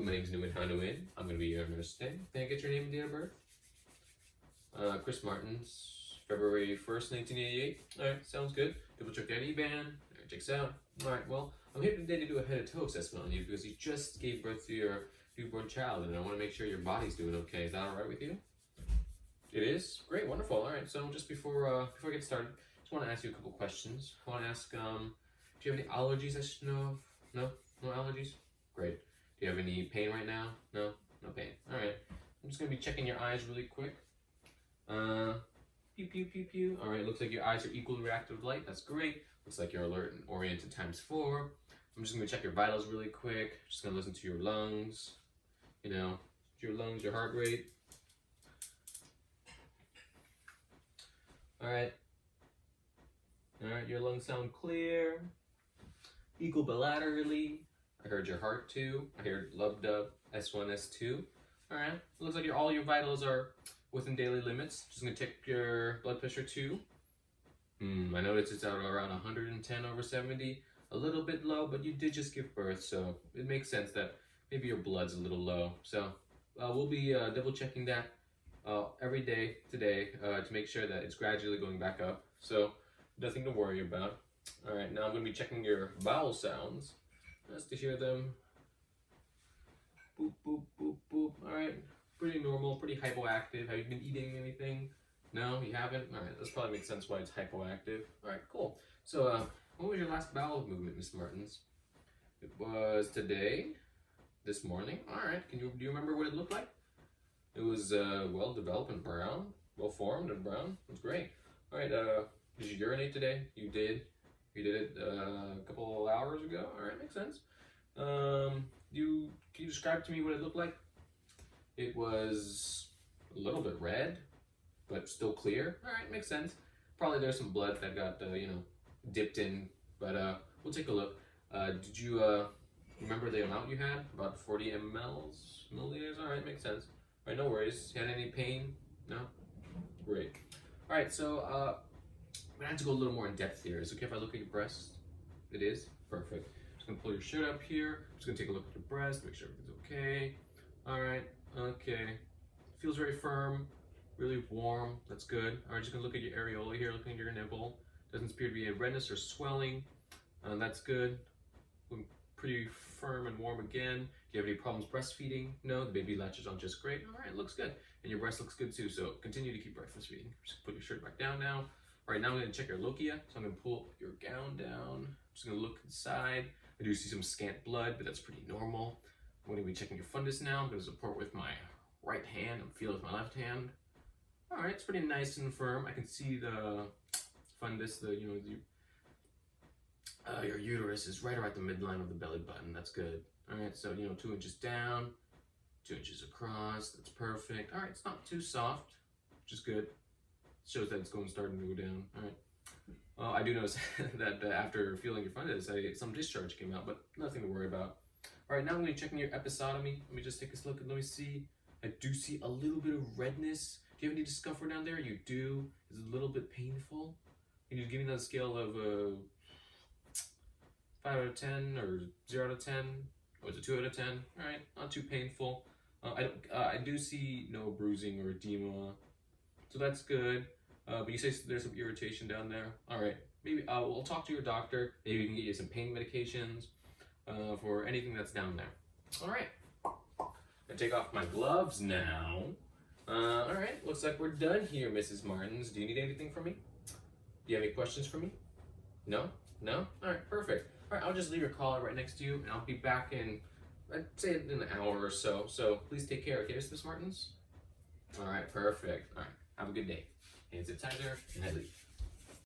My name's Nguyen Hanuin. I'm going to be your nurse today. Can I get your name and date of birth? Chris Martins, February 1st, 1988. Alright, sounds good. Double check that E-band. Alright, checks out. Alright, well, I'm here today to do a head-to-toe assessment on you because you just gave birth to your newborn child and I want to make sure your body's doing okay. Is that alright with you? It is? Great, wonderful. Alright, so just before I get started, I just want to ask you a couple questions. I want to ask, do you have any allergies I should know of? No? No allergies? Great. Do you have any pain right now? No? No pain. Alright. I'm just going to be checking your eyes really quick. Pew, pew, pew, pew. Alright, looks like your eyes are equally reactive to light. That's great. Looks like you're alert and oriented ×4. I'm just going to check your vitals really quick. Just going to listen to your lungs. You know, your lungs, your heart rate. Alright. Alright, your lungs sound clear. Equal bilaterally. I heard your heart too. I heard lub-dub, S1, S2. Alright, looks like all your vitals are within daily limits. Just gonna check your blood pressure too. I noticed it's at around 110/70. A little bit low, but you did just give birth, so it makes sense that maybe your blood's a little low. So we'll be double checking that every day today to make sure that it's gradually going back up. So nothing to worry about. Alright, now I'm gonna be checking your vowel sounds. Just to hear them. Boop, boop, boop, boop. Alright, pretty normal, pretty hypoactive. Have you been eating anything? No, you haven't? Alright, this probably makes sense why it's hypoactive. Alright, cool. So, what was your last bowel movement, Miss Martins? It was today, this morning. Alright, do you remember what it looked like? It was well developed and brown, well formed and brown. That's great. Alright, did you urinate today? You did. You did it a couple of hours ago. All right, makes sense. Can you describe to me what it looked like? It was a little bit red, but still clear. All right, makes sense. Probably there's some blood that got dipped in, but we'll take a look. Did you remember the amount you had? About 40 milliliters. All right, makes sense. All right, no worries. You had any pain? No. Great. All right, so. I'm gonna have to go a little more in depth here. Is it okay if I look at your breast? It is? Perfect. Just gonna pull your shirt up here. Just gonna take a look at your breast, make sure everything's okay. Alright, okay. Feels very firm, really warm. That's good. Alright, just gonna look at your areola here, looking at your nipple. Doesn't appear to be a redness or swelling. That's good. Pretty firm and warm again. Do you have any problems breastfeeding? No, the baby latches on just great. Alright, looks good. And your breast looks good too, so continue to keep breastfeeding. Just put your shirt back down now. All right, now I'm going to check your lochia. So I'm going to pull your gown down. I'm just going to look inside. I do see some scant blood, but that's pretty normal. I'm going to be checking your fundus now. I'm going to support with my right hand and feel with my left hand. All right, it's pretty nice and firm. I can see the fundus, your uterus is right around the midline of the belly button. That's good. All right, so 2 inches down, 2 inches across. That's perfect. All right, it's not too soft, which is good. Shows that it's starting to go down. All right. I do notice that after feeling your fundus, some discharge came out, but nothing to worry about. All right, now I'm going to be checking your episotomy. Let me just take a look and let me see. I do see a little bit of redness. Do you have any discomfort down there? You do. Is it a little bit painful? Can you give me that scale of 5 out of 10 or 0 out of 10? Or is it 2 out of 10? All right, not too painful. I do see no bruising or edema, so that's good. But you say there's some irritation down there. All right, maybe we'll talk to your doctor. Maybe we can get you some pain medications for anything that's down there. All right, I take off my gloves now. All right, looks like we're done here, Mrs. Martins. Do you need anything from me? Do you have any questions for me? No? No? All right, perfect. All right, I'll just leave your collar right next to you, and I'll be back in, I'd say in an hour or so. So please take care, okay, Mrs. Martins? All right, perfect. All right, have a good day. Hand sanitizer, and I leave.